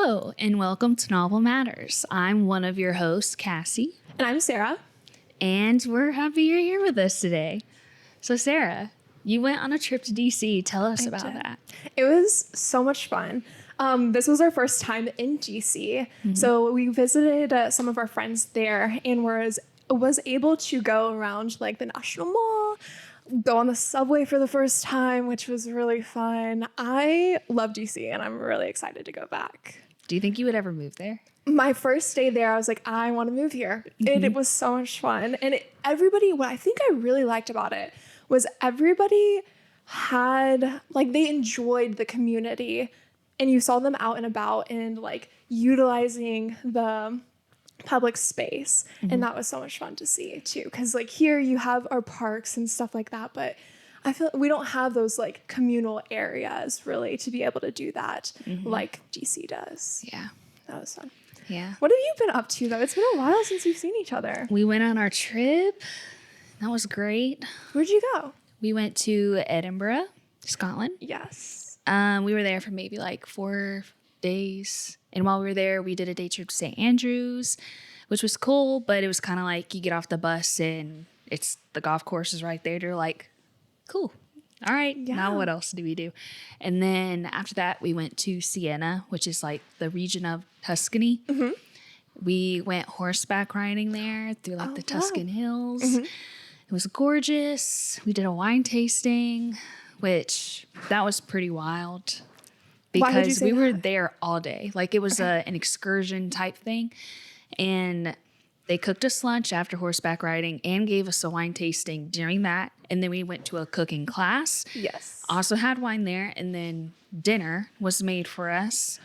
Hello, and welcome to Novel Matters. I'm one of your hosts, Cassie. And I'm Sarah. And we're happy you're here with us today. So, Sarah, you went on a trip to DC. Tell us about that. It was so much fun. This was our first time in DC. So we visited some of our friends there and was able to go around like the National Mall, go on the subway for the first time, which was really fun. I love DC and I'm really excited to go back. Do you think you would ever move there? My first day there, I was like, I want to move here. It was so much fun. And everybody, what I think I really liked about it was everybody had, like, they enjoyed the community. And you saw them out and about and, like, utilizing the public space. And that was so much fun to see, too. Because, like, here you have our parks and stuff like that. But I feel we don't have those, like, communal areas, really, to be able to do that like DC does. Yeah. That was fun. Yeah. What have you been up to, though? It's been a while since we've seen each other. We went on our trip. That was great. Where'd you go? We went to Edinburgh, Scotland. Yes. We were there for maybe like 4 days. And while we were there, we did a day trip to St. Andrews, which was cool, but it was kind of like you get off the bus and it's the golf course is right there. You're like, cool. All right. Yeah. Now what else do we do? And then after that, we went to Siena, which is like the region of Tuscany. We went horseback riding there through like the Tuscan hills. It was gorgeous. We did a wine tasting, which that was pretty wild Why would you because say we were that? there all day. Like it was an excursion type thing. And they cooked us lunch after horseback riding and gave us a wine tasting during that. And then we went to a cooking class. Yes. Also had wine there. And then dinner was made for us.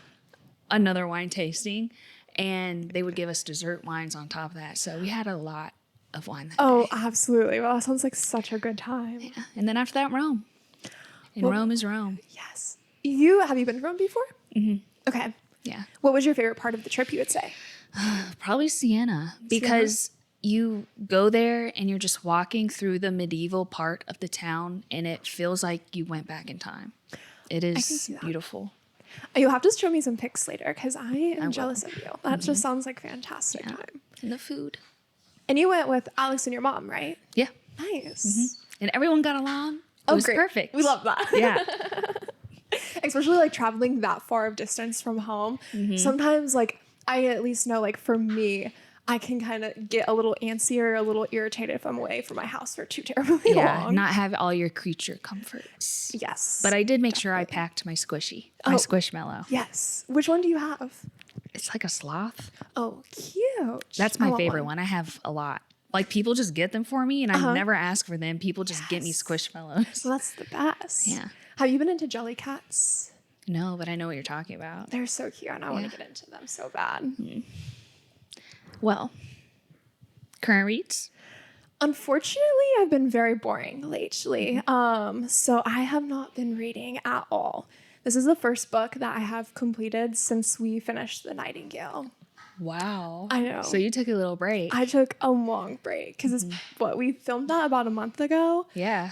Another wine tasting. And they would give us dessert wines on top of that. So we had a lot of wine that Oh, day. absolutely. Well, that sounds like such a good time. Yeah. And then after that, Rome. And Rome is Rome. Yes. Have you been to Rome before? Okay. Yeah. What was your favorite part of the trip, you would say? Probably Siena. Because you go there and you're just walking through the medieval part of the town and it feels like you went back in time. It is see that. beautiful. You'll have to show me some pics later because I am will. jealous of you. That just sounds like fantastic Yeah. time. And the food. And you went with Alex and your mom, right? Yeah. Nice. And everyone got along. It was great. perfect. We love that. Yeah. Especially like traveling that far of distance from home. Sometimes like I at least know like for me, I can kind of get a little antsy or a little irritated if I'm away from my house for too terribly long. Not have all your creature comforts. Yes. But I did make sure I packed my squishy, my squishmallow. Yes. Which one do you have? It's like a sloth. Oh, cute. That's I my want favorite one. I have a lot. Like people just get them for me and I never ask for them. People just get me squishmallows. Well, that's the best. Yeah. Have you been into Jellycats? No, but I know what you're talking about. They're so cute and I want to get into them so bad. Well, current reads? Unfortunately, I've been very boring lately. So I have not been reading at all. This is the first book that I have completed since we finished The Nightingale. Wow. I know. So you took a little break. I took a long break because it's we filmed that about a month ago. Yeah.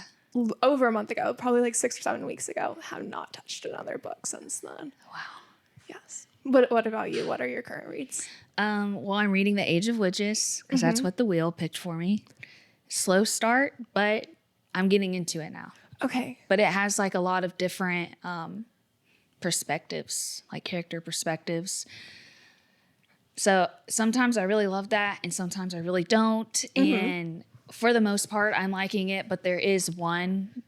Over a month ago, probably like 6 or 7 weeks ago. Have not touched another book since then. Wow. Yes. But what about you? What are your current reads? Well, I'm reading The Age of Witches because that's what the wheel picked for me. Slow start, but I'm getting into it now. Okay. But it has like a lot of different perspectives, like character perspectives. So sometimes I really love that and sometimes I really don't. And for the most part, I'm liking it. But there is one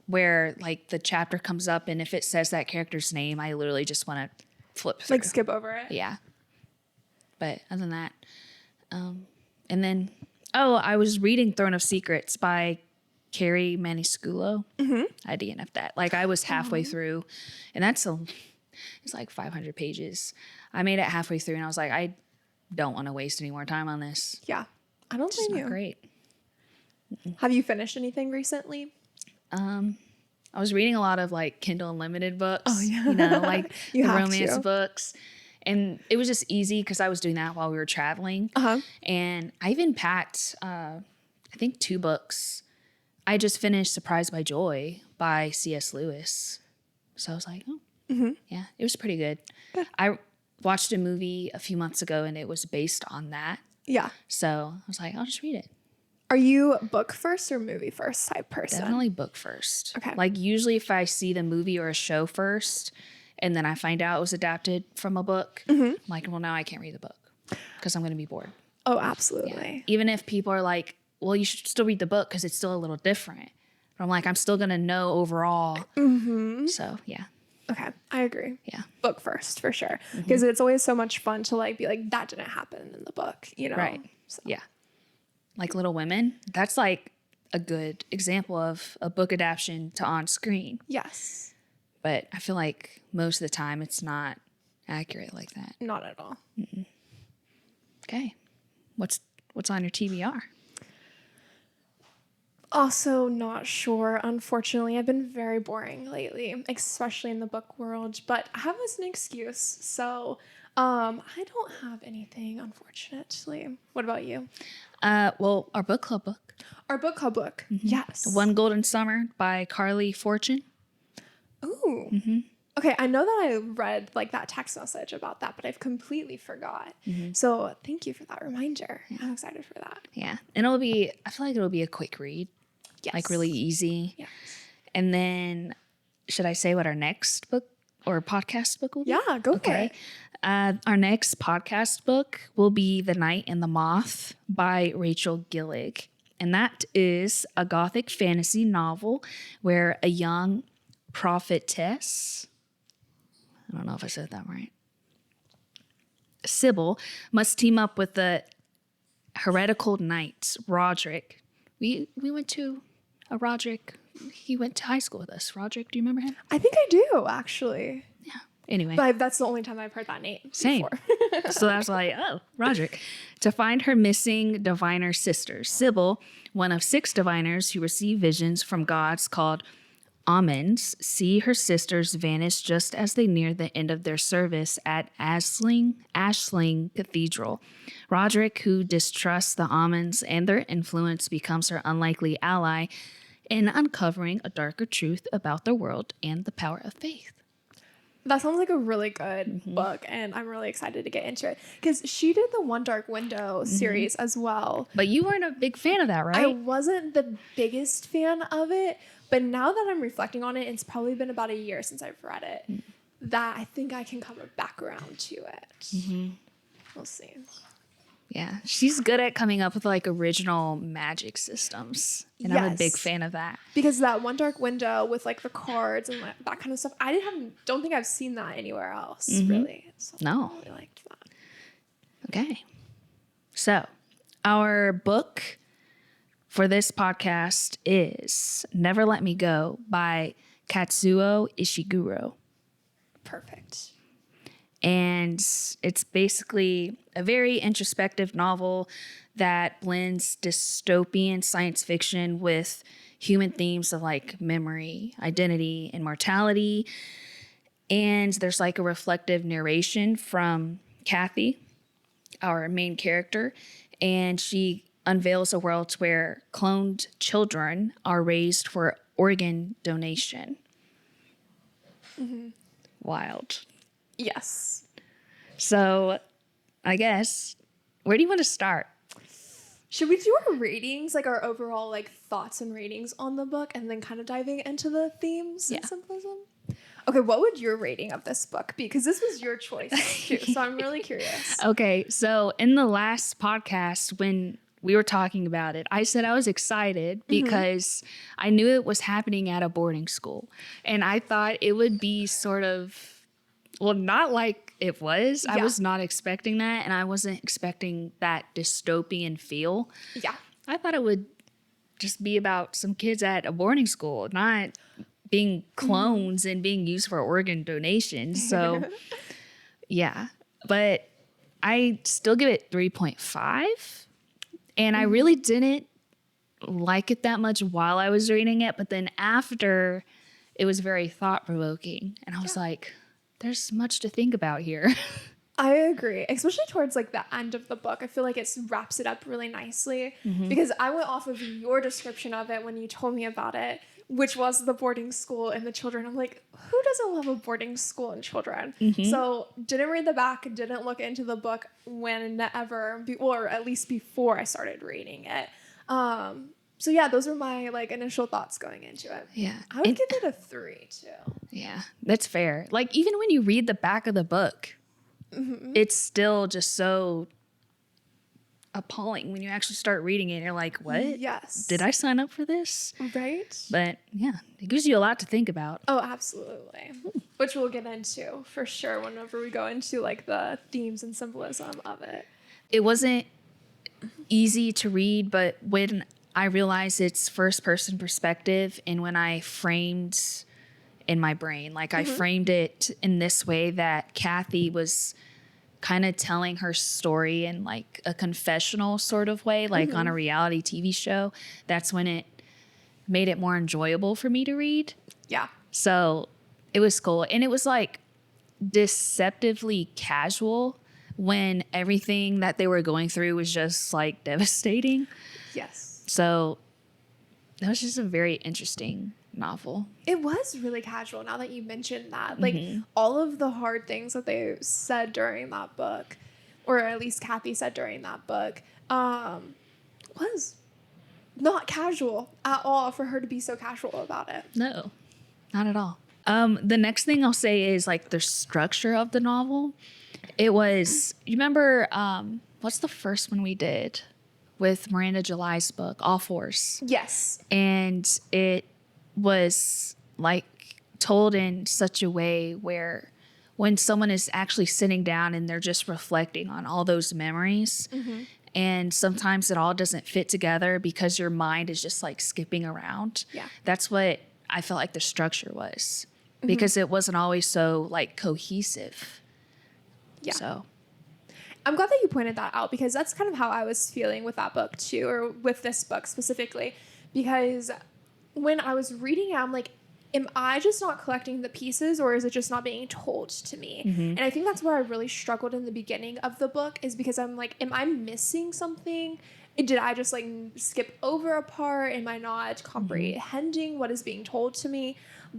where like the chapter comes up and if it says that character's name, I literally just want to flip through. Like skip over it? Yeah. But other than that, and then, I was reading Throne of Secrets by Carrie Maniscalco. I DNF'd that. Like I was halfway through and it's like 500 pages. I made it halfway through and I was like, I don't want to waste any more time on this. Yeah. I don't It's blame not you. great. Have you finished anything recently? I was reading a lot of like Kindle Unlimited books. Oh, yeah. You know, like You the have romance to. books. And it was just easy because I was doing that while we were traveling. And I even packed, I think 2 books. I just finished Surprised by Joy by C.S. Lewis. So I was like, oh, yeah, it was pretty good. I watched a movie a few months ago and it was based on that. Yeah. So I was like, I'll just read it. Are you book first or movie first type person? Definitely book first. Okay. Like usually if I see the movie or a show first and then I find out it was adapted from a book, I'm like, well, now I can't read the book because I'm going to be bored. Oh, absolutely. Even if people are like, well, you should still read the book because it's still a little different. But I'm like, I'm still going to know overall. So, yeah. Okay, I agree. Yeah. Book first for sure. Because it's always so much fun to like be like, that didn't happen in the book, you know? Right. So. Yeah. Like Little Women, that's like a good example of a book adaptation to on screen. Yes. But I feel like most of the time it's not accurate like that. Not at all. Okay. What's on your TBR? Also not sure. Unfortunately, I've been very boring lately, especially in the book world, but I have this an excuse. So I don't have anything, unfortunately. What about you? Well, our book club book. Our book club book. Yes. One Golden Summer by Carly Fortune. Ooh. Okay, I know that I read like that text message about that, but I've completely forgot. So thank you for that reminder. I'm excited for that. Yeah. And I feel like it'll be a quick read. Yes. Like really easy. Yes. And then should I say what our next book or podcast book will be? Yeah, go for it. Our next podcast book will be The Night and the Moth by Rachel Gillig. And that is a gothic fantasy novel where a young prophetess, I don't know if I said that right, Sybil, must team up with the heretical knight, Roderick. We went to a Roderick. He went to high school with us. Roderick, do you remember him? I think I do, actually. Yeah. Anyway. But that's the only time I've heard that name. Same. Before. So that's like, oh, Roderick. To find her missing diviner sister, Sybil, one of 6 diviners who receive visions from gods called omens, see her sisters vanish just as they near the end of their service at Ashling Cathedral. Roderick, who distrusts the omens and their influence, becomes her unlikely ally in uncovering a darker truth about the world and the power of faith. That sounds like a really good book, and I'm really excited to get into it. Because she did the One Dark Window series as well. But you weren't a big fan of that, right? I wasn't the biggest fan of it, but now that I'm reflecting on it, it's probably been about a year since I've read it, that I think I can come back around to it. We'll see. Yeah, she's good at coming up with like original magic systems, and I'm a big fan of that. Because that One Dark Window with like the cards and like, that kind of stuff, don't think I've seen that anywhere else, really. So No. I really liked that. Okay, so our book for this podcast is Never Let Me Go by Kazuo Ishiguro. Perfect. And it's basically a very introspective novel that blends dystopian science fiction with human themes of like memory, identity, and mortality. And there's like a reflective narration from Kathy, our main character, and she unveils a world where cloned children are raised for organ donation. Wild. Yes. So I guess, where do you want to start? Should we do our ratings, like our overall like thoughts and ratings on the book, and then kind of diving into the themes and symbolism? Okay, what would your rating of this book be? Because this was your choice too, so I'm really curious. Okay, so in the last podcast when we were talking about it, I said I was excited because I knew it was happening at a boarding school. And I thought it would be sort of, well, not like it was. I was not expecting that, and I wasn't expecting that dystopian feel. Yeah. I thought it would just be about some kids at a boarding school, not being clones and being used for organ donations. So, yeah. But I still give it 3.5. And I really didn't like it that much while I was reading it. But then after, it was very thought-provoking. And I was like, there's much to think about here. I agree, especially towards like the end of the book. I feel like it wraps it up really nicely because I went off of your description of it when you told me about it, which was the boarding school and the children. I'm like, who doesn't love a boarding school and children? So didn't read the back, didn't look into the book whenever, or at least before I started reading it. So yeah, those are my like initial thoughts going into it. Yeah. I would give it a 3 too. Yeah, that's fair. Like, even when you read the back of the book, it's still just so appalling when you actually start reading it. You're like, what? Yes. Did I sign up for this? Right? But yeah, it gives you a lot to think about. Oh, absolutely. Which we'll get into for sure whenever we go into like the themes and symbolism of it. It wasn't easy to read, but when I realized it's first person perspective and when I framed in my brain, like I framed it in this way that Kathy was kind of telling her story in like a confessional sort of way, like on a reality TV show, that's when it made it more enjoyable for me to read. Yeah. So it was cool. And it was like deceptively casual when everything that they were going through was just like devastating. Yes. So that was just a very interesting novel. It was really casual now that you mentioned that. Like all of the hard things that they said during that book, or at least Kathy said during that book, was not casual at all for her to be so casual about it. No, not at all. The next thing I'll say is like the structure of the novel. It was, you remember, what's the first one we did with Miranda July's book, All Fours? Yes. And it was like told in such a way where when someone is actually sitting down and they're just reflecting on all those memories, and sometimes it all doesn't fit together because your mind is just like skipping around. Yeah. That's what I felt like the structure was, because it wasn't always so like cohesive. Yeah. So I'm glad that you pointed that out, because that's kind of how I was feeling with that book too, or with this book specifically, because when I was reading it, I'm like, am I just not collecting the pieces, or is it just not being told to me? And I think that's where I really struggled in the beginning of the book, is because I'm like, am I missing something? Did I just like skip over a part? Am I not comprehending what is being told to me?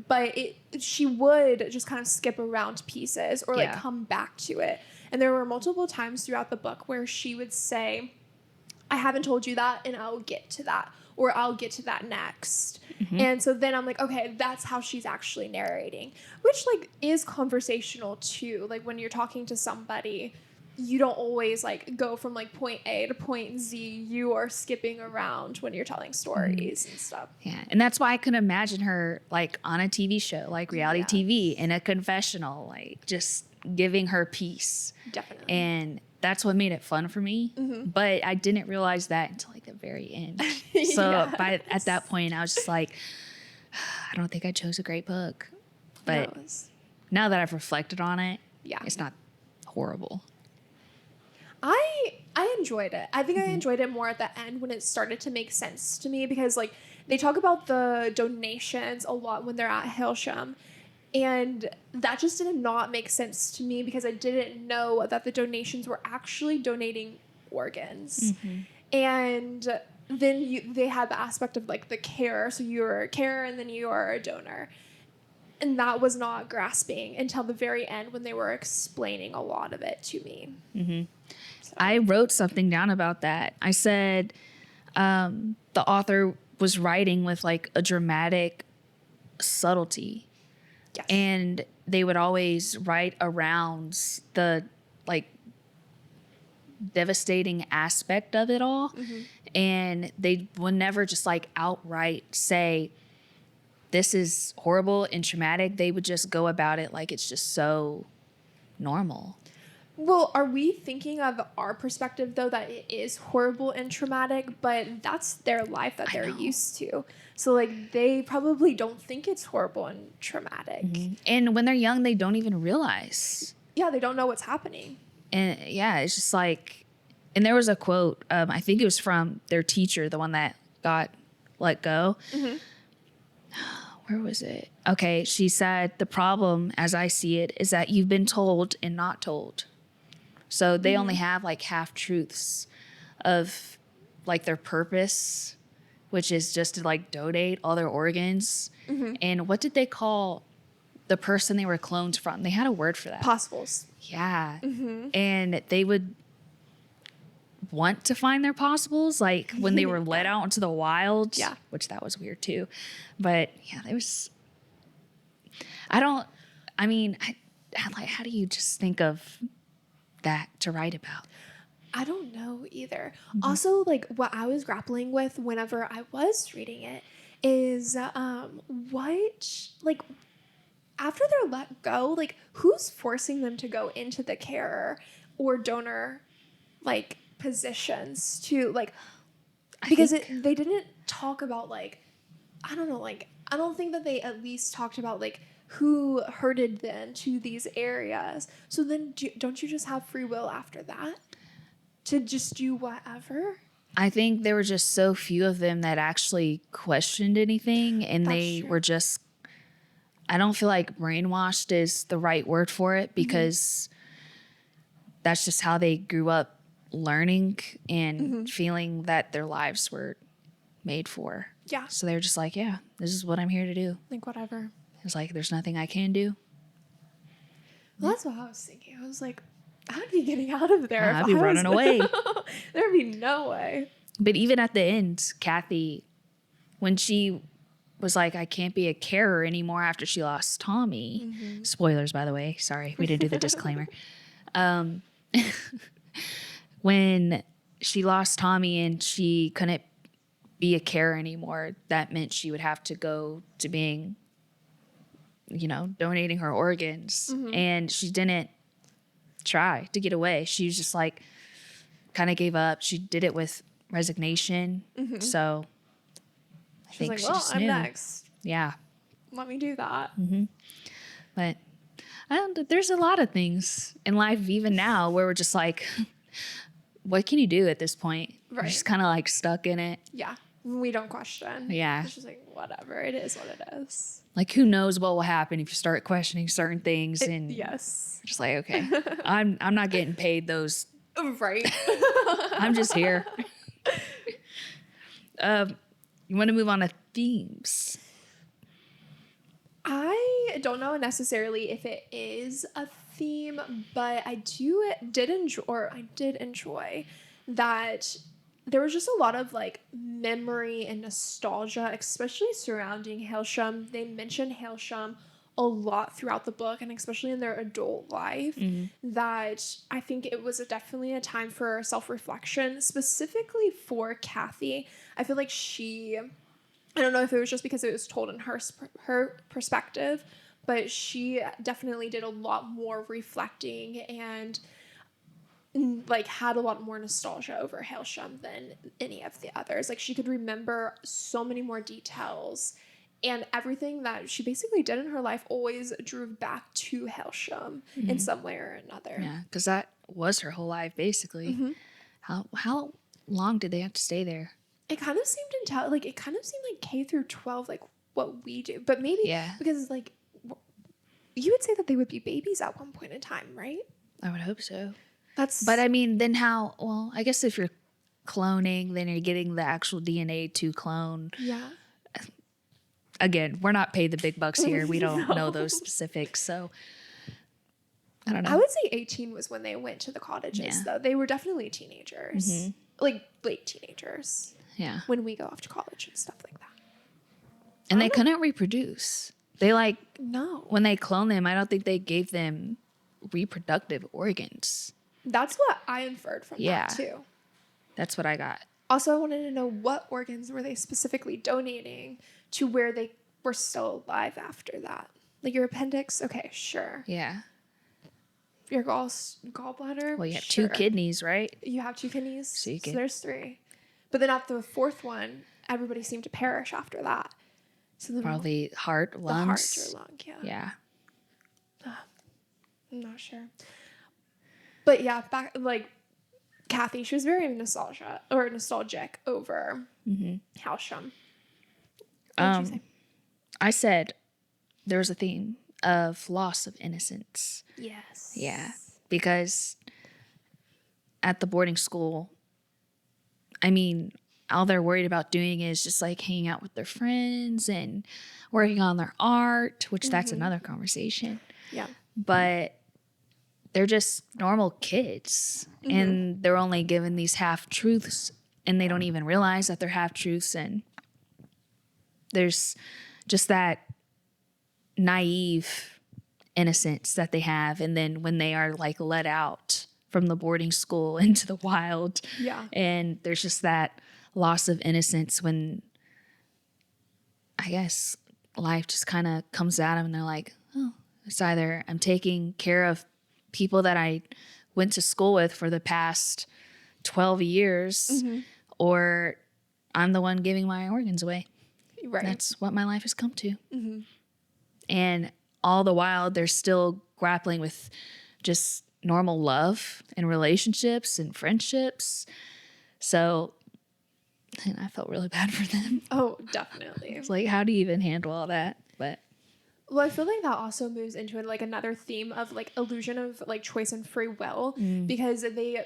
But she would just kind of skip around pieces or like come back to it. And there were multiple times throughout the book where she would say, I haven't told you that, and I'll get to that, or I'll get to that next. And so then I'm like, okay, that's how she's actually narrating, which like is conversational too. Like when you're talking to somebody, you don't always like go from like point A to point Z. You are skipping around when you're telling stories and stuff. yeah, and that's why I could imagine her like on a TV show, like reality TV, in a confessional, like just giving her piece. Definitely. And that's what made it fun for me. But I didn't realize that until like the very end. So at that point, I was just like, I don't think I chose a great book. But now that I've reflected on it, it's not horrible. I enjoyed it. I think I enjoyed it more at the end when it started to make sense to me, because like they talk about the donations a lot when they're at Hailsham. And that just did not make sense to me, because I didn't know that the donations were actually donating organs. And then they had the aspect of like the care. So you're a carer and then you are a donor. And that was not grasping until the very end when they were explaining a lot of it to me. So. I wrote something down about that. I said the author was writing with like a dramatic subtlety. Yes. And they would always write around the like devastating aspect of it all. And they would never just like outright say, this is horrible and traumatic. They would just go about it like it's just so normal. Well, are we thinking of our perspective, though, that it is horrible and traumatic, but that's their life that they're used to. So, like, they probably don't think it's horrible and traumatic. And when they're young, they don't even realize. Yeah, they don't know what's happening. And yeah, it's just like, and there was a quote, I think it was from their teacher, the one that got let go. Where was it? Okay, she said, the problem, as I see it, is that you've been told and not told. So they only have like half truths of like their purpose which is just to like donate all their organs. And what did they call the person they were cloned from? They had a word for that. Possibles. Yeah. And they would want to find their possibles, like when they were let out into the wild. Yeah. Which that was weird too. But yeah, there was. Like, how do you just think of that to write about? I don't know either. Also, like what I was grappling with whenever I was reading it is what, like, after they're let go, like who's forcing them to go into the carer or donor like positions to like, because they didn't talk about like, I don't know, like I don't think that they at least talked about like who herded them to these areas. So then don't you just have free will after that to just do whatever? I think there were just so few of them that actually questioned anything, and That's they true. were just, I don't feel like brainwashed is the right word for it, because that's just how they grew up learning and feeling that their lives were made for. Yeah. So they were just like, yeah, this is what I'm here to do. Like whatever. It's like, there's nothing I can do. Well, that's what I was thinking. I was like, I'd be getting out of there. I'd be running away. There'd be no way. But even at the end, Kathy, when she was like, I can't be a carer anymore after she lost Tommy. Spoilers, by the way. Sorry, we didn't do the disclaimer. When she lost Tommy and she couldn't be a carer anymore, that meant she would have to go to being, donating her organs. And she didn't try to get away. She was just like, kind of gave up. She did it with resignation. So I think Like, she well, just I'm knew. next. Yeah. Let me do that. But there's a lot of things in life, even now, where we're just like, what can you do at this point? We're Right. just kind of like stuck in it. Yeah. We don't question. Yeah. It's just like, whatever. It is what it is. Like, who knows what will happen if you start questioning certain things, and Yes. just like, okay, I'm not getting paid those. Right. I'm just here. You want to move on to themes? I don't know necessarily if it is a theme, but I did enjoy that there was just a lot of like memory and nostalgia, especially surrounding Hailsham. They mentioned Hailsham a lot throughout the book, and especially in their adult life, that I think it was definitely a time for self-reflection, specifically for Kathy. I feel like I don't know if it was just because it was told in her perspective, but she definitely did a lot more reflecting and like had a lot more nostalgia over Hailsham than any of the others. Like she could remember so many more details, and everything that she basically did in her life always drew back to Hailsham in some way or another. Yeah, because that was her whole life, basically. How long did they have to stay there? It kind of seemed like K through 12, like what we do, but maybe because like you would say that they would be babies at one point in time, right? I would hope so. But I mean, then how? Well, I guess if you're cloning, then you're getting the actual DNA to clone. Yeah. Again, we're not paid the big bucks here. We don't know those specifics, so I don't know. I would say 18 was when they went to the cottages, though. They were definitely teenagers, like late teenagers. Yeah. When we go off to college and stuff like that. And they couldn't reproduce. They No. when they cloned them, I don't think they gave them reproductive organs. That's what I inferred from Yeah. that too. That's what I got. Also, I wanted to know what organs were they specifically donating to where they were still alive after that. Like your appendix? Okay, sure. Yeah. Your gallbladder? Well, you have Sure. 2 kidneys, right? You have 2 kidneys? So you can- there's 3. But then at the 4th one, everybody seemed to perish after that. So then Probably heart, the lungs. heart or lung, Yeah. I'm not sure. But yeah, back like Kathy, she was very nostalgic over Hailsham. What did you say? I said there was a theme of loss of innocence. Yes. Yeah. Because at the boarding school, I mean, all they're worried about doing is just like hanging out with their friends and working on their art, which that's another conversation. Yeah. But they're just normal kids and they're only given these half truths and they don't even realize that they're half truths. And there's just that naive innocence that they have. And then when they are like let out from the boarding school into the wild, and there's just that loss of innocence when I guess life just kind of comes at them and they're like, oh, it's either I'm taking care of people that I went to school with for the past 12 years or I'm the one giving my organs away. Right. That's what my life has come to. And all the while, they're still grappling with just normal love and relationships and friendships. So and I felt really bad for them. Oh, definitely. It's like, how do you even handle all that? But well, I feel like that also moves into like another theme of like illusion of like choice and free will because they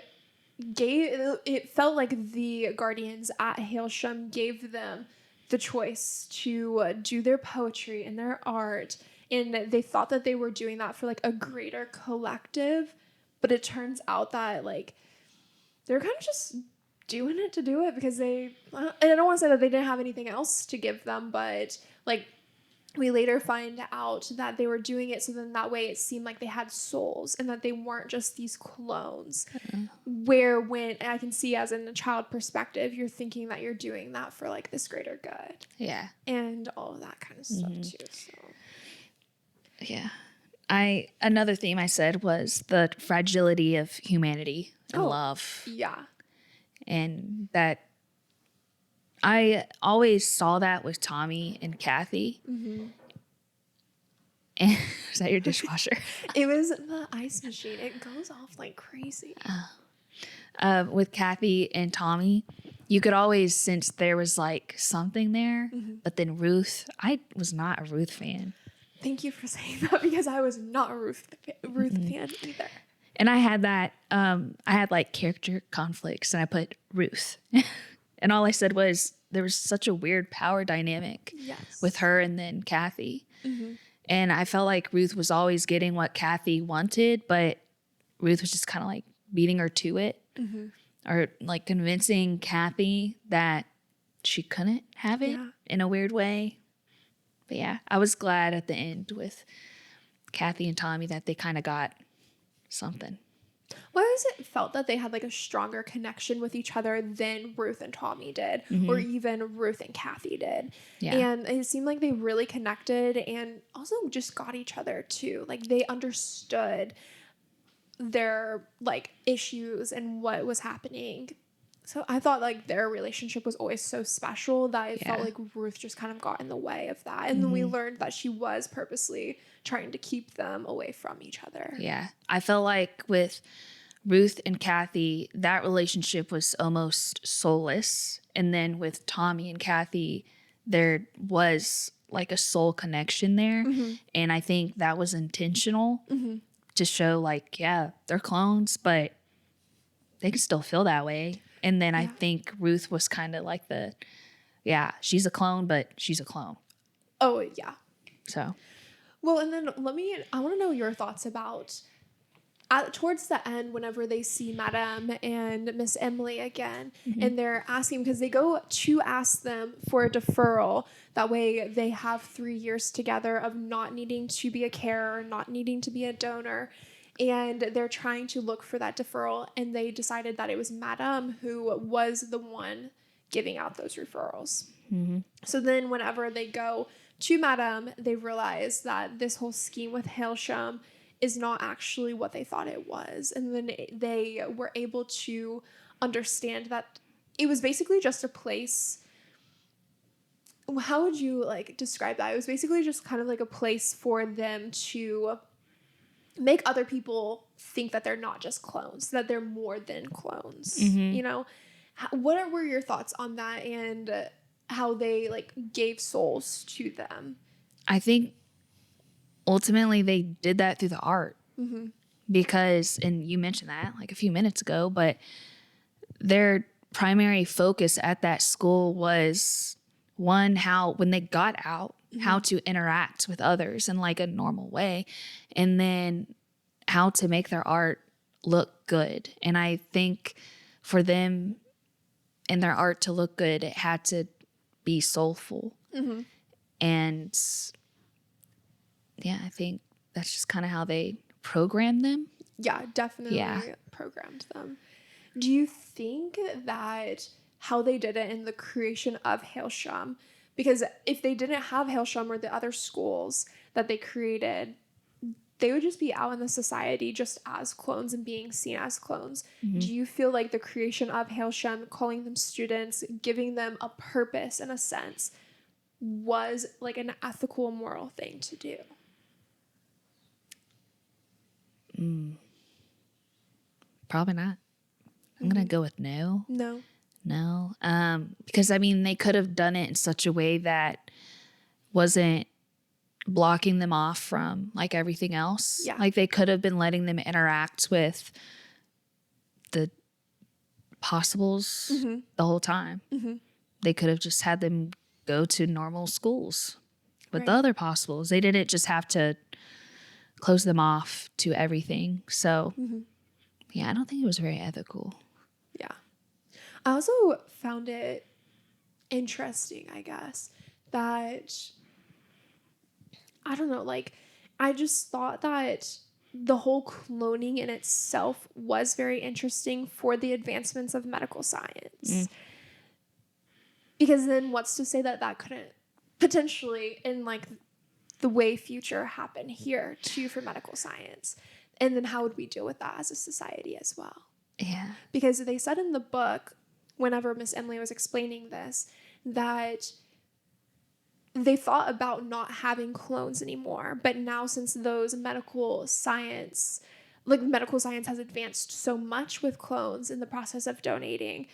it felt like the guardians at Hailsham gave them the choice to do their poetry and their art, and they thought that they were doing that for like a greater collective, but it turns out that like they're kind of just doing it to do it because and I don't want to say that they didn't have anything else to give them, but like we later find out that they were doing it so then that way it seemed like they had souls and that they weren't just these clones. Where when I can see as in a child perspective, you're thinking that you're doing that for like this greater good. Yeah. And all of that kind of stuff too. So yeah. Another theme I said was the fragility of humanity and love. Yeah. And that I always saw that with Tommy and Kathy. And is that your dishwasher? It was the ice machine. It goes off like crazy. With Kathy and Tommy, you could always sense there was like something there. But then Ruth, I was not a Ruth fan. Thank you for saying that because I was not a Ruth fan either. And I had that, I had like character conflicts and I put Ruth. And all I said was there was such a weird power dynamic with her and then Kathy. And I felt like Ruth was always getting what Kathy wanted, but Ruth was just kind of like beating her to it or like convincing Kathy that she couldn't have it in a weird way. But yeah, I was glad at the end with Kathy and Tommy that they kind of got something. Why was it felt that they had like a stronger connection with each other than Ruth and Tommy did, or even Ruth and Kathy did? Yeah. And it seemed like they really connected and also just got each other too. Like they understood their like issues and what was happening. So I thought like their relationship was always so special that I felt like Ruth just kind of got in the way of that. And then we learned that she was purposely trying to keep them away from each other. Yeah. I felt like with Ruth and Kathy, that relationship was almost soulless. And then with Tommy and Kathy, there was like a soul connection there. And I think that was intentional to show like, yeah, they're clones, but they can still feel that way. And then I think Ruth was kind of like she's a clone, but she's a clone. Oh, yeah. So. Well, and then I want to know your thoughts about towards the end, whenever they see Madame and Miss Emily again, and they're asking, because they go to ask them for a deferral. That way they have 3 years together of not needing to be a carer, not needing to be a donor. And they're trying to look for that deferral, and they decided that it was Madame who was the one giving out those referrals. So then whenever they go to Madame, they realize that this whole scheme with Hailsham is not actually what they thought it was. And then they were able to understand that it was basically just a place. How would you like describe that? It was basically just kind of like a place for them to make other people think that they're not just clones, that they're more than clones. You know, what were your thoughts on that and how they like gave souls to them? I think ultimately they did that through the art because, and you mentioned that like a few minutes ago, but they're primary focus at that school was one, how when they got out, how to interact with others in like a normal way, and then how to make their art look good. And I think for them and their art to look good, it had to be soulful. And yeah, I think that's just kind of how they programmed them. Yeah, definitely programmed them. Do you think that how they did it in the creation of Hailsham, because if they didn't have Hailsham or the other schools that they created, they would just be out in the society just as clones and being seen as clones. Do you feel like the creation of Hailsham, calling them students, giving them a purpose in a sense, was like an ethical, moral thing to do? Probably not. I'm going to go with no. No. No. Because I mean, they could have done it in such a way that wasn't blocking them off from like everything else. Yeah. Like they could have been letting them interact with the possibles the whole time. They could have just had them go to normal schools with the other possibles. They didn't just have to close them off to everything. So yeah, I don't think it was very ethical. Yeah. I also found it interesting, I guess, that, I don't know, like, I just thought that the whole cloning in itself was very interesting for the advancements of medical science. Because then what's to say that that couldn't potentially, in like the way future happen here too for medical science? And then how would we deal with that as a society as well? Yeah. Because they said in the book, whenever Miss Emily was explaining this, that they thought about not having clones anymore. But now since those medical science has advanced so much with clones in the process of donating,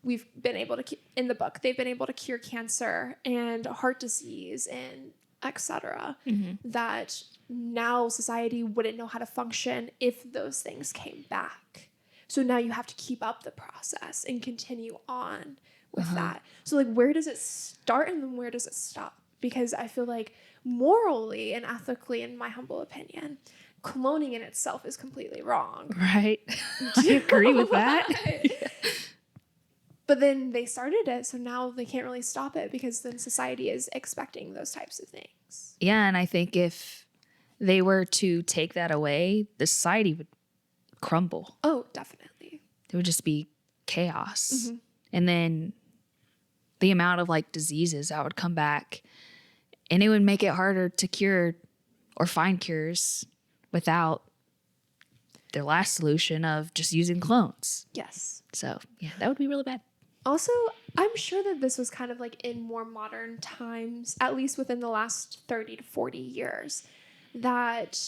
we've been able to, in the book, they've been able to cure cancer and heart disease and etc. That now society wouldn't know how to function if those things came back. So now you have to keep up the process and continue on with that. So like, where does it start and then where does it stop? Because I feel like morally and ethically, in my humble opinion, cloning in itself is completely wrong. Right. I agree with that. But then they started it, so now they can't really stop it because then society is expecting those types of things. Yeah, and I think if they were to take that away, the society would crumble. Oh, definitely. There would just be chaos. And then the amount of like diseases that would come back, and it would make it harder to cure or find cures without their last solution of just using clones. Yes. So yeah, that would be really bad. Also, I'm sure that this was kind of like in more modern times, at least within the last 30 to 40 years, that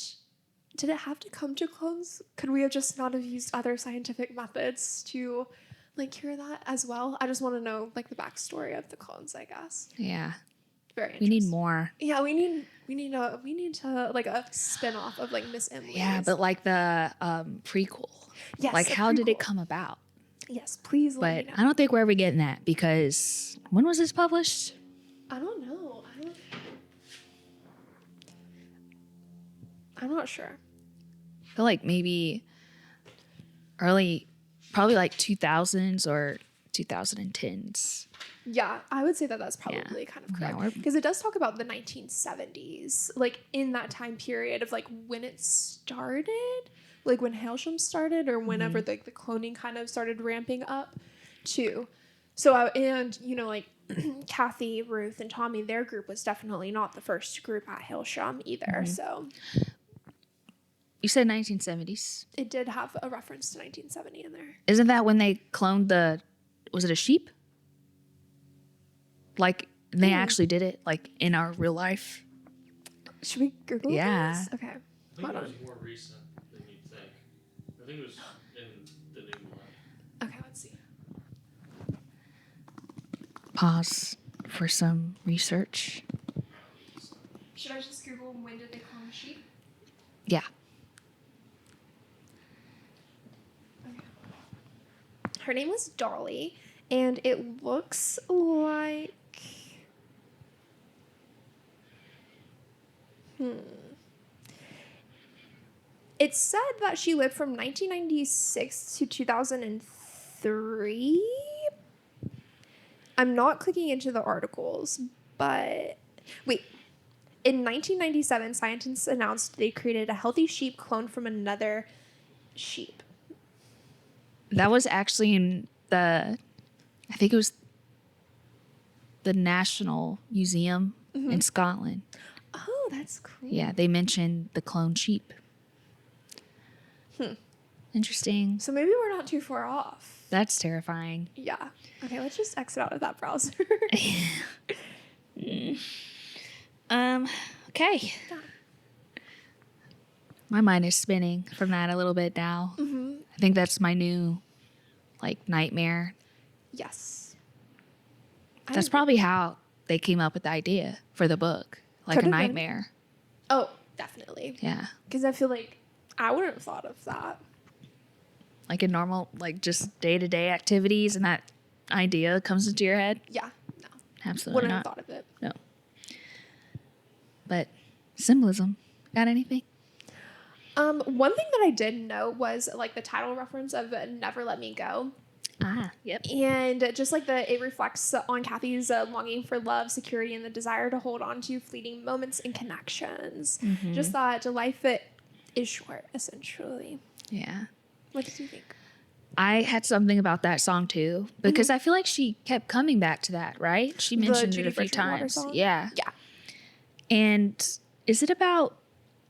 did it have to come to clones? Could we have just not have used other scientific methods to like cure that as well? I just want to know like the backstory of the clones, I guess. Yeah. Very interesting. We need more. Yeah, we need to like a spin-off of like Miss Emily. Yeah, but like the prequel. Yes, like a how did it prequel. come about? Yes, please let me But know. I don't think we're ever getting that because when was this published? I don't know. I'm not sure. I feel like maybe probably like 2000s or 2010s. Yeah, I would say that that's probably kind of correct. Yeah, because it does talk about the 1970s, like in that time period of like when it started, like when Hailsham started or whenever the cloning kind of started ramping up too. So, like Kathy, Ruth, and Tommy, their group was definitely not the first group at Hailsham either. So You said 1970s. it did have a reference to 1970 in there. Isn't that when they cloned was it a sheep? Like they actually did it like in our real life. Should we Google Yeah. this? Okay. I think Hold it on. was more recent than you'd think. I think it was in the new one. Okay, let's see. Pause for some research. Should I just Google when did they clone sheep? Yeah. Her name was Dolly, And it looks like... It said that she lived from 1996 to 2003. I'm not clicking into the articles, but... Wait. In 1997, scientists announced they created a healthy sheep cloned from another sheep. That was actually in I think it was the National Museum in Scotland. Oh, that's cool. Yeah, they mentioned the cloned sheep. Interesting. So maybe we're not too far off. That's terrifying. Yeah. Okay, let's just exit out of that browser. Okay. My mind is spinning from that a little bit now. I think that's my new, nightmare. Yes. That's probably how they came up with the idea for the book. Like Could've a been. nightmare. Oh, definitely. Yeah. Because I feel like I wouldn't have thought of that. Like a normal, just day-to-day activities, and that idea comes into your head. Yeah. No. Absolutely Wouldn't not. have thought of it. No. But symbolism. Got anything? One thing that I did know was the title reference of Never Let Me Go. Ah, yep. And just it reflects on Kathy's longing for love, security, and the desire to hold on to fleeting moments and connections. Just that life is short, essentially. Yeah. What did you think? I had something about that song too, because I feel like she kept coming back to that, right? She mentioned it Judy a few Bridgewater times. song? Yeah. Yeah. And is it about,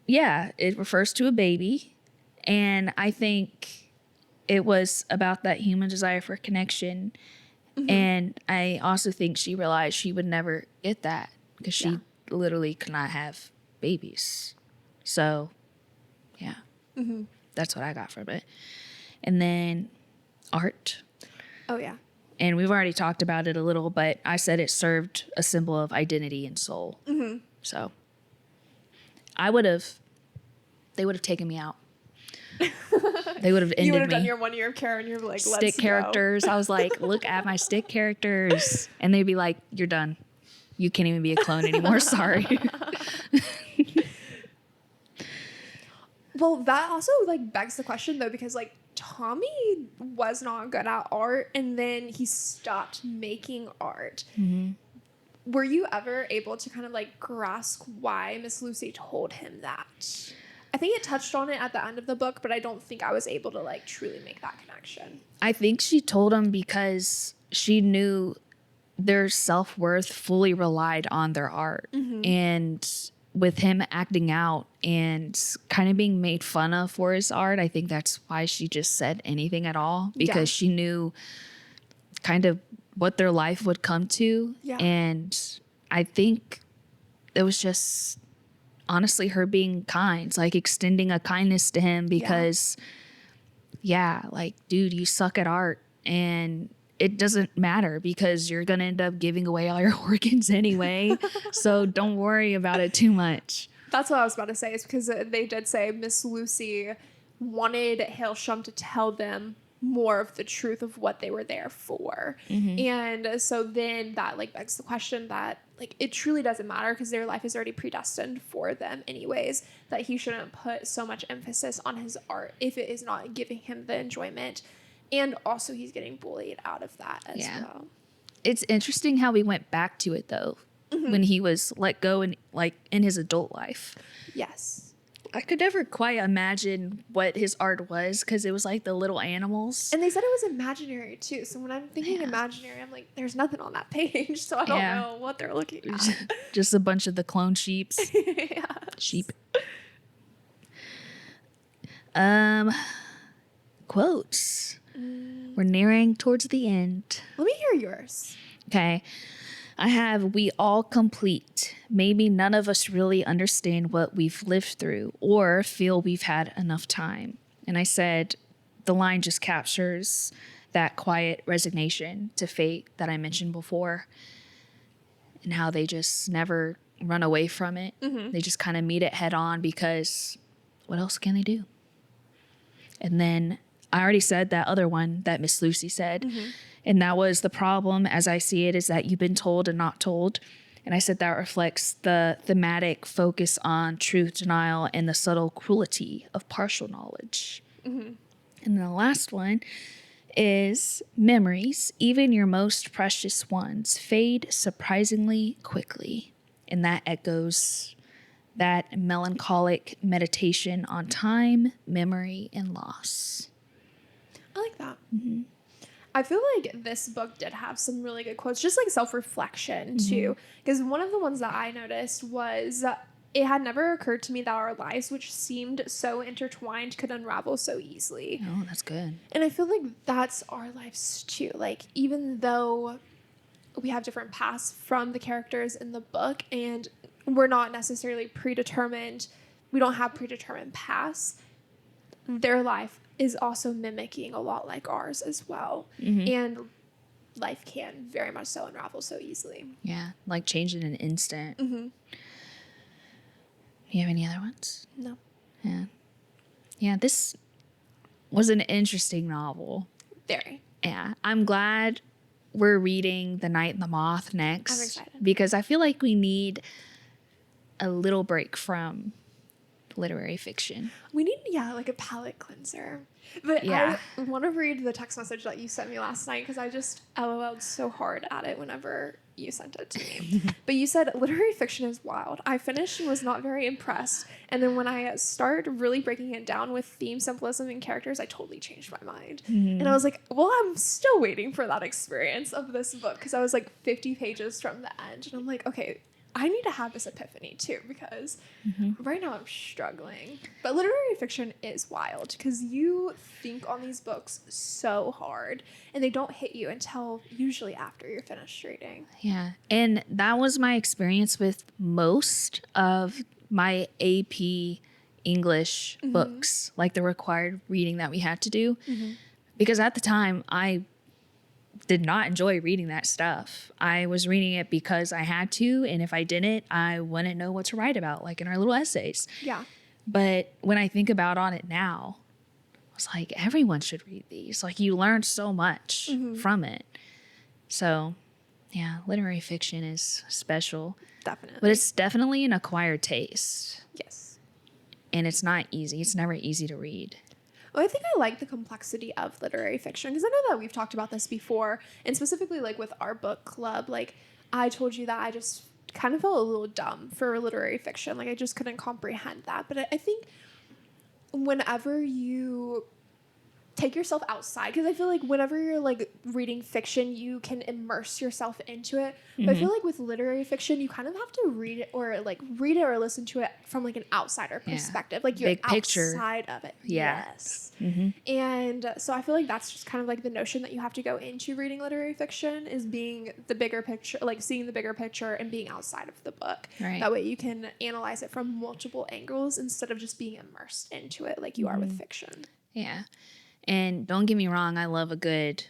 it refers to a baby. And I think it was about that human desire for connection. And I also think she realized she would never get that because she literally could not have babies. So, yeah. That's what I got from it. And then art. Oh, yeah. And we've already talked about it a little, but I said it served a symbol of identity and soul. So they would have taken me out. They would have ended me. You would have done your 1 year of care and you're like, let's stick characters. go. I was like, look at my stick characters. And they'd be like, you're done. You can't even be a clone anymore. Sorry. Well, that also begs the question though, because Tommy was not good at art and then he stopped making art. Were you ever able to kind of grasp why Miss Lucy told him that? I think it touched on it at the end of the book, but I don't think I was able to truly make that connection. I think she told him because she knew their self-worth fully relied on their art. And with him acting out and kind of being made fun of for his art, I think that's why she just said anything at all, because she knew kind of what their life would come to. Yeah. And I think it was just honestly her being kind, extending a kindness to him because dude, you suck at art and it doesn't matter because you're going to end up giving away all your organs anyway. So don't worry about it too much. That's what I was about to say, is because they did say Miss Lucy wanted Hailsham to tell them more of the truth of what they were there for. And so then that begs the question that it truly doesn't matter because their life is already predestined for them anyways, that he shouldn't put so much emphasis on his art if it is not giving him the enjoyment. And also he's getting bullied out of that as well. It's interesting how we went back to it though, when he was let go in his adult life. Yes. I could never quite imagine what his art was because it was the little animals. And they said it was imaginary too. So when I'm thinking imaginary, I'm like, there's nothing on that page. So I don't know what they're looking at. Just a bunch of the clone sheeps. Sheep. Quotes. We're nearing towards the end. Let me hear yours. Okay. I have, we all complete. Maybe none of us really understand what we've lived through or feel we've had enough time. And I said, the line just captures that quiet resignation to fate that I mentioned before and how they just never run away from it. They just kind of meet it head on because what else can they do? And then I already said that other one that Miss Lucy said. And that was the problem, as I see it, is that you've been told and not told. And I said that reflects the thematic focus on truth denial and the subtle cruelty of partial knowledge. And then the last one is memories, even your most precious ones, fade surprisingly quickly. And that echoes that melancholic meditation on time, memory, and loss. I like that. I feel like this book did have some really good quotes, just like self-reflection too. Because one of the ones that I noticed was, it had never occurred to me that our lives, which seemed so intertwined, could unravel so easily. Oh, that's good. And I feel like that's our lives too. Like, even though we have different paths from the characters in the book and we're not necessarily predetermined, we don't have predetermined paths, their life is also mimicking a lot like ours as well. And life can very much so unravel so easily. Yeah, like change in an instant. Do you have any other ones? No. Yeah. Yeah, this was an interesting novel. Very. Yeah, I'm glad we're reading The Night and the Moth next. I'm excited. Because I feel like we need a little break from literary fiction. We need, like a palate cleanser. But Yeah. I want to read the text message that you sent me last night because I just LOL'd so hard at it whenever you sent it to me. But you said, literary fiction is wild. I finished and was not very impressed. And then when I started really breaking it down with theme, symbolism, and characters, I totally changed my mind. And I was like, well, I'm still waiting for that experience of this book because I was like 50 pages from the end. And I'm like, okay, I need to have this epiphany too because right now I'm struggling. But literary fiction is wild because you think on these books so hard and they don't hit you until usually after you're finished reading. Yeah. And that was my experience with most of my AP English books, like the required reading that we had to do. Because at the time, I did not enjoy reading that stuff. I was reading it because I had to, and if I didn't, I wouldn't know what to write about, like in our little essays. Yeah. But when I think about on it now, I was like, everyone should read these. Like, you learn so much from it. So, yeah, literary fiction is special. Definitely. But it's definitely an acquired taste. Yes. And it's not easy. It's never easy to read. Well, I think I like the complexity of literary fiction because I know that we've talked about this before, and specifically like with our book club, like I told you that I just kind of felt a little dumb for literary fiction. Like I just couldn't comprehend that. But I think whenever you take yourself outside, because I feel like whenever you're like reading fiction, you can immerse yourself into it. But I feel like with literary fiction, you kind of have to read it or listen to it from like an outsider perspective. Like you're Big picture. outside of it. Yeah. Yes. And so I feel like that's just kind of like the notion that you have to go into reading literary fiction is being the bigger picture, like seeing the bigger picture and being outside of the book. Right. That way you can analyze it from multiple angles instead of just being immersed into it like you are with fiction. Yeah. And don't get me wrong, I love a good,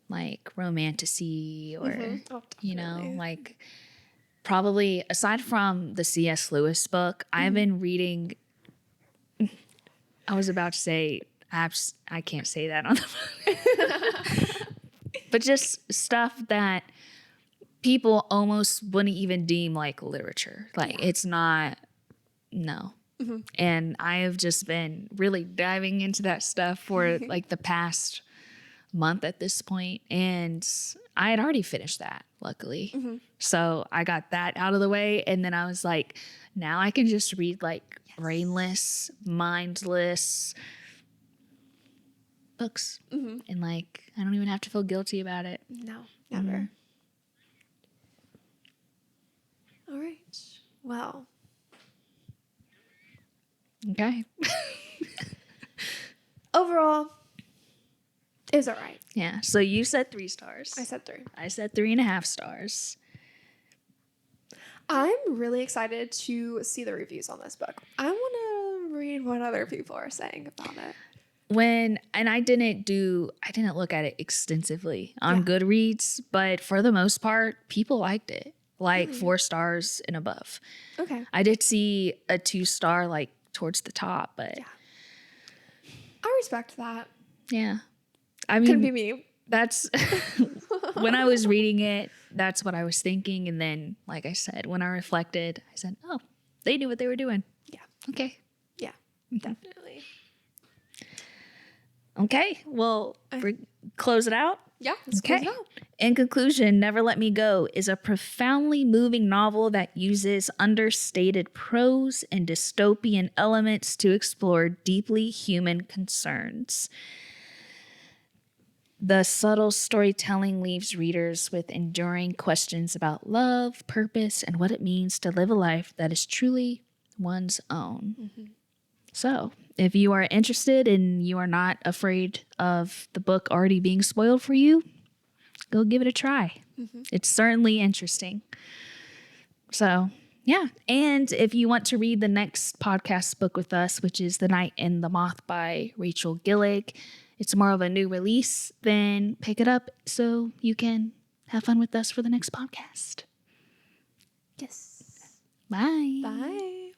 like, romantasy or, Oh, you know, definitely. like, probably aside from the C.S. Lewis book, I've been reading, I was about to say, I can't say that on the phone. But just stuff that people almost wouldn't even deem like literature. Like, it's not, no. And I have just been really diving into that stuff for like the past month at this point. And I had already finished that, luckily. So I got that out of the way. And then I was like, now I can just read like brainless, mindless books. And like, I don't even have to feel guilty about it. No, never. All right. Well. Okay. Overall, it was all right. Yeah. So you said 3 stars. I said 3. I said 3.5 stars. I'm really excited to see the reviews on this book. I want to read what other people are saying about it. I didn't look at it extensively on Goodreads, but for the most part, people liked it. Like 4 stars and above. Okay. I did see a 2-star like towards the top, but I respect that. Yeah. I Couldn't mean, be me. that's when I was reading it, that's what I was thinking. And then, like I said, when I reflected, I said, oh, they knew what they were doing. Yeah. Okay. Yeah. Definitely. Okay. Well, close it out. Yeah. Let's close it out. In conclusion, Never Let Me Go is a profoundly moving novel that uses understated prose and dystopian elements to explore deeply human concerns. The subtle storytelling leaves readers with enduring questions about love, purpose, and what it means to live a life that is truly one's own. So, if you are interested and you are not afraid of the book already being spoiled for you, go give it a try. It's certainly interesting. So, yeah. And if you want to read the next podcast book with us, which is The Night and the Moth by Rachel Gillig, it's more of a new release, then pick it up so you can have fun with us for the next podcast. Yes. Bye. Bye.